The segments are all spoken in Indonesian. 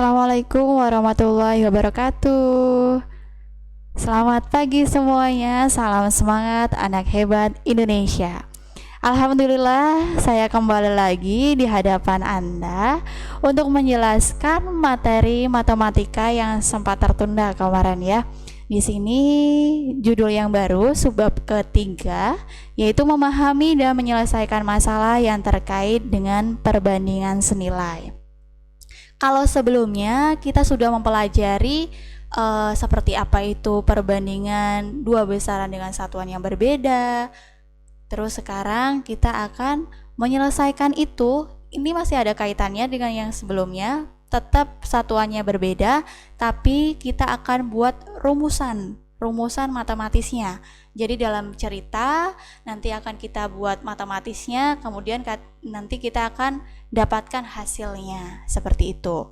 Assalamualaikum warahmatullahi wabarakatuh. Selamat pagi semuanya, salam semangat anak hebat Indonesia. Alhamdulillah, saya kembali lagi di hadapan Anda untuk menjelaskan materi matematika yang sempat tertunda kemarin ya. Di sini judul yang baru, subbab ketiga, yaitu memahami dan menyelesaikan masalah yang terkait dengan perbandingan senilai. Kalau sebelumnya kita sudah mempelajari seperti apa itu perbandingan dua besaran dengan satuan yang berbeda. Terus sekarang kita akan menyelesaikan itu. Ini masih ada kaitannya dengan yang sebelumnya, tetap satuannya berbeda, tapi kita akan buat rumusan matematisnya. Jadi dalam cerita nanti akan kita buat matematisnya, kemudian nanti kita akan dapatkan hasilnya seperti itu.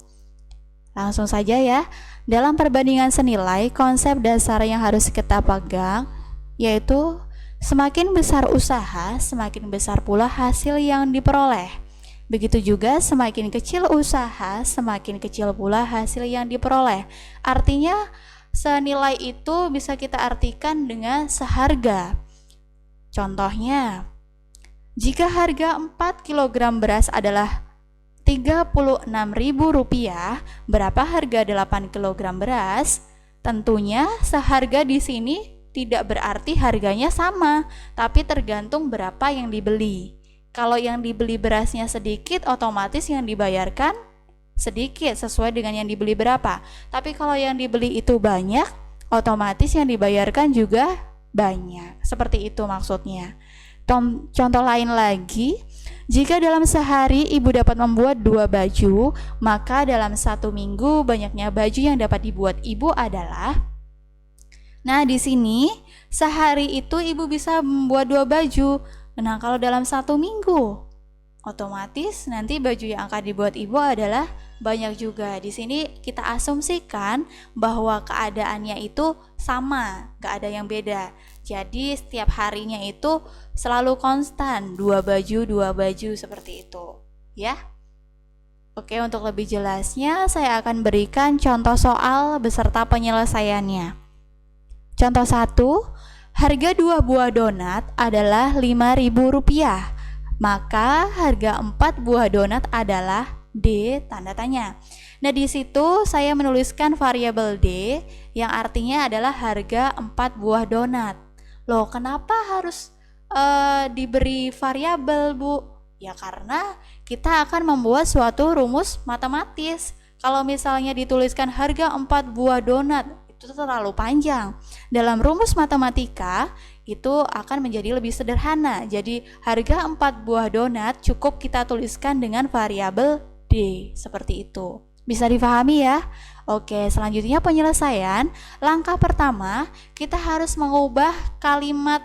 Langsung saja ya. Dalam perbandingan senilai, konsep dasar yang harus kita pegang yaitu semakin besar usaha, semakin besar pula hasil yang diperoleh. Begitu juga semakin kecil usaha, semakin kecil pula hasil yang diperoleh. Artinya senilai itu bisa kita artikan dengan seharga. Contohnya, jika harga 4 kg beras adalah Rp36.000, berapa harga 8 kg beras? Tentunya seharga di sini tidak berarti harganya sama, tapi tergantung berapa yang dibeli. Kalau yang dibeli berasnya sedikit, otomatis yang dibayarkan sedikit sesuai dengan yang dibeli berapa. Tapi kalau yang dibeli itu banyak, otomatis yang dibayarkan juga banyak. Seperti itu maksudnya. Contoh lain lagi, jika dalam sehari ibu dapat membuat 2 baju, maka dalam 1 minggu banyaknya baju yang dapat dibuat ibu adalah. Nah, di sini sehari itu ibu bisa membuat 2 baju. Nah, kalau dalam 1 minggu, otomatis nanti baju yang akan dibuat ibu adalah banyak juga. Di sini kita asumsikan bahwa keadaannya itu sama, gak ada yang beda. Jadi setiap harinya itu selalu konstan, 2 baju seperti itu, ya. Oke, untuk lebih jelasnya saya akan berikan contoh soal beserta penyelesaiannya. Contoh 1, harga 2 buah donat adalah Rp5.000. Maka harga 4 buah donat adalah D tanda tanya. Nah, di situ saya menuliskan variabel D yang artinya adalah harga 4 buah donat. Loh, kenapa harus diberi variabel, Bu? Ya karena kita akan membuat suatu rumus matematis. Kalau misalnya dituliskan harga 4 buah donat, itu terlalu panjang. Dalam rumus matematika itu akan menjadi lebih sederhana. Jadi harga 4 buah donat cukup kita tuliskan dengan variabel D, seperti itu. Bisa difahami ya? Oke, selanjutnya penyelesaian. Langkah pertama, kita harus mengubah kalimat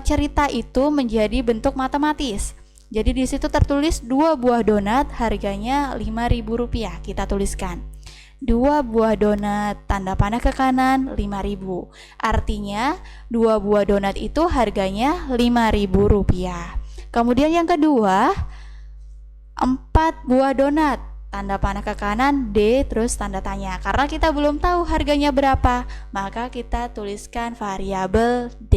cerita itu menjadi bentuk matematis. Jadi di situ tertulis 2 buah donat harganya Rp5.000. Kita tuliskan 2 buah donat, tanda panah ke kanan, 5.000. Artinya 2 buah donat itu harganya Rp5.000. Kemudian yang kedua, 4 buah donat, tanda panah ke kanan, D, terus tanda tanya. Karena kita belum tahu harganya berapa, maka kita tuliskan variabel D.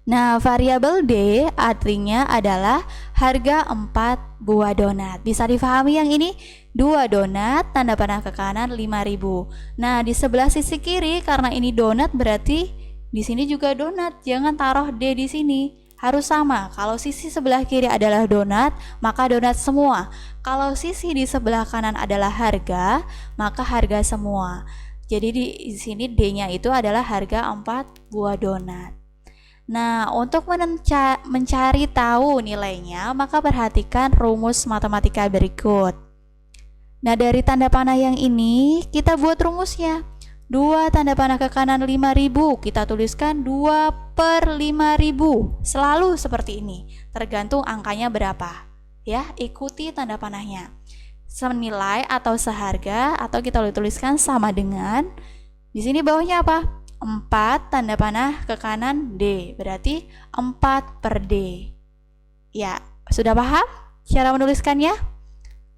Nah, variabel D artinya adalah harga 4 buah donat. Bisa difahami yang ini? 2 donat, tanda panah ke kanan, 5.000. Nah, di sebelah sisi kiri karena ini donat berarti di sini juga donat. Jangan taruh D di sini. Harus sama. Kalau sisi sebelah kiri adalah donat, maka donat semua. Kalau sisi di sebelah kanan adalah harga, maka harga semua. Jadi di sini D-nya itu adalah harga 4 buah donat. Nah, untuk mencari tahu nilainya, maka perhatikan rumus matematika berikut. Nah, dari tanda panah yang ini, kita buat rumusnya. 2 tanda panah ke kanan 5.000, kita tuliskan 2/5.000. Selalu seperti ini, tergantung angkanya berapa. Ya, ikuti tanda panahnya. Senilai atau seharga, atau kita tuliskan sama dengan, di sini bawahnya apa? 4 tanda panah ke kanan D, berarti 4/D. Ya, sudah paham cara menuliskannya?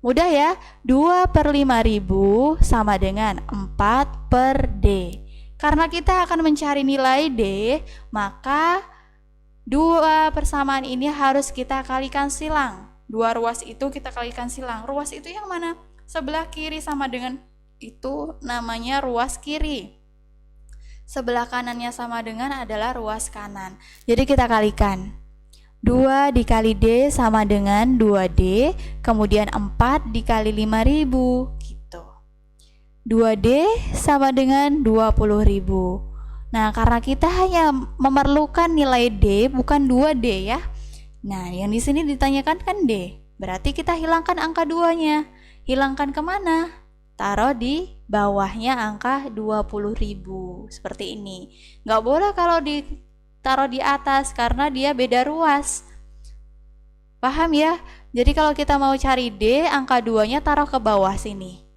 Mudah ya, 2/5.000 sama dengan 4/D. Karena kita akan mencari nilai D, maka dua persamaan ini harus kita kalikan silang. Dua ruas itu kita kalikan silang. Ruas itu yang mana? Sebelah kiri sama dengan itu namanya ruas kiri. Sebelah kanannya sama dengan adalah ruas kanan. Jadi kita kalikan. 2 dikali D sama dengan 2D, kemudian 4 dikali 5.000 gitu. 2D sama dengan 20.000. Nah, karena kita hanya memerlukan nilai D bukan 2D ya. Nah, yang di sini ditanyakan kan D. Berarti kita hilangkan angka 2-nya. Hilangkan kemana? Taruh di bawahnya angka 20.000. Seperti ini. Nggak boleh kalau ditaruh di atas karena dia beda ruas. Paham ya? Jadi kalau kita mau cari D, angka 2-nya taruh ke bawah sini.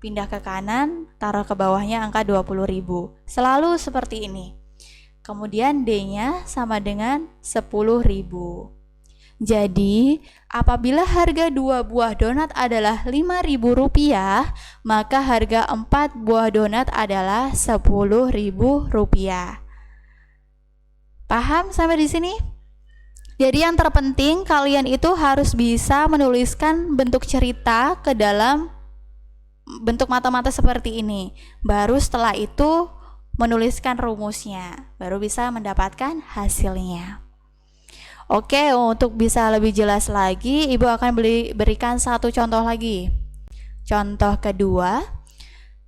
Pindah ke kanan, taruh ke bawahnya angka 20.000. Selalu seperti ini. Kemudian D-nya sama dengan 10.000. Jadi, apabila harga 2 buah donat adalah Rp5.000, maka harga 4 buah donat adalah Rp10.000. Paham sampai di sini? Jadi yang terpenting kalian itu harus bisa menuliskan bentuk cerita ke dalam bentuk mata-mata seperti ini. Baru setelah itu menuliskan rumusnya, baru bisa mendapatkan hasilnya. Oke, untuk bisa lebih jelas lagi, Ibu akan berikan satu contoh lagi. Contoh kedua,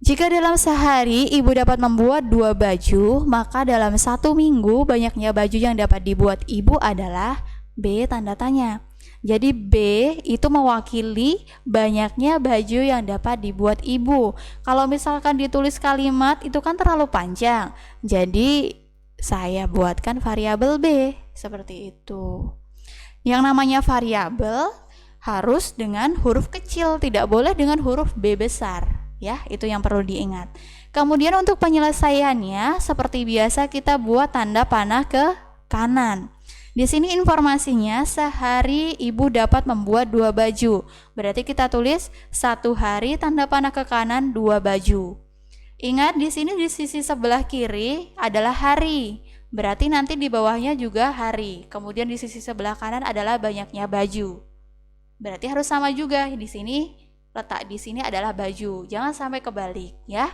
jika dalam sehari Ibu dapat membuat 2 baju, maka dalam 1 minggu banyaknya baju yang dapat dibuat Ibu adalah B tanda tanya. Jadi B itu mewakili banyaknya baju yang dapat dibuat Ibu. Kalau misalkan ditulis kalimat itu kan terlalu panjang. Jadi saya buatkan variabel B seperti itu. Yang namanya variabel harus dengan huruf kecil, tidak boleh dengan huruf B besar. Ya, itu yang perlu diingat. Kemudian untuk penyelesaiannya seperti biasa kita buat tanda panah ke kanan. Di sini informasinya sehari Ibu dapat membuat 2 baju. Berarti kita tulis 1 hari tanda panah ke kanan 2 baju. Ingat di sini di sisi sebelah kiri adalah hari. Berarti nanti di bawahnya juga hari. Kemudian di sisi sebelah kanan adalah banyaknya baju. Berarti harus sama juga. Di sini letak di sini adalah baju. Jangan sampai kebalik ya.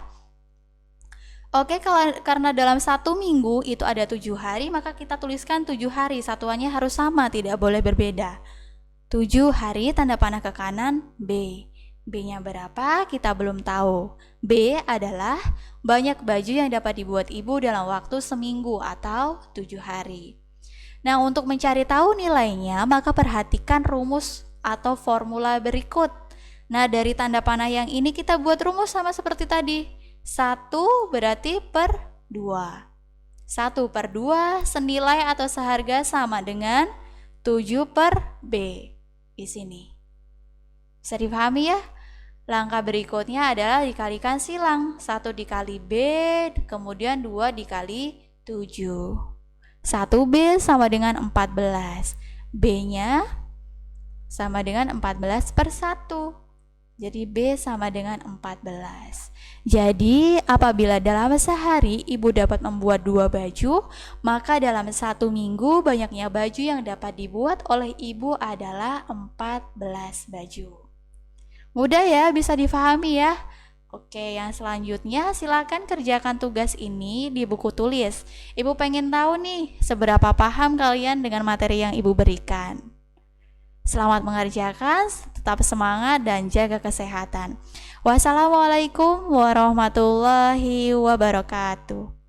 Oke, karena dalam 1 minggu itu ada 7 hari, maka kita tuliskan 7 hari. Satuannya harus sama, tidak boleh berbeda. 7 hari tanda panah ke kanan B. B-nya berapa? Kita belum tahu. B adalah banyak baju yang dapat dibuat Ibu dalam waktu seminggu atau 7 hari. Nah, untuk mencari tahu nilainya, maka perhatikan rumus atau formula berikut. Nah, dari tanda panah yang ini kita buat rumus sama seperti tadi. 1 berarti per 2. 1 per 2 senilai atau seharga sama dengan 7 per B. Di sini. Bisa dipahami ya? Langkah berikutnya adalah dikalikan silang. 1 dikali B, kemudian 2 dikali 7. 1B sama dengan 14. B-nya sama dengan 14 per 1. Jadi B sama dengan 14. Jadi apabila dalam sehari Ibu dapat membuat 2 baju, maka dalam 1 minggu banyaknya baju yang dapat dibuat oleh Ibu adalah 14 baju. Mudah ya, bisa difahami ya. Oke, yang selanjutnya silakan kerjakan tugas ini di buku tulis. Ibu pengen tahu nih, seberapa paham kalian dengan materi yang Ibu berikan. Selamat mengerjakan, tetap semangat dan jaga kesehatan. Wassalamualaikum warahmatullahi wabarakatuh.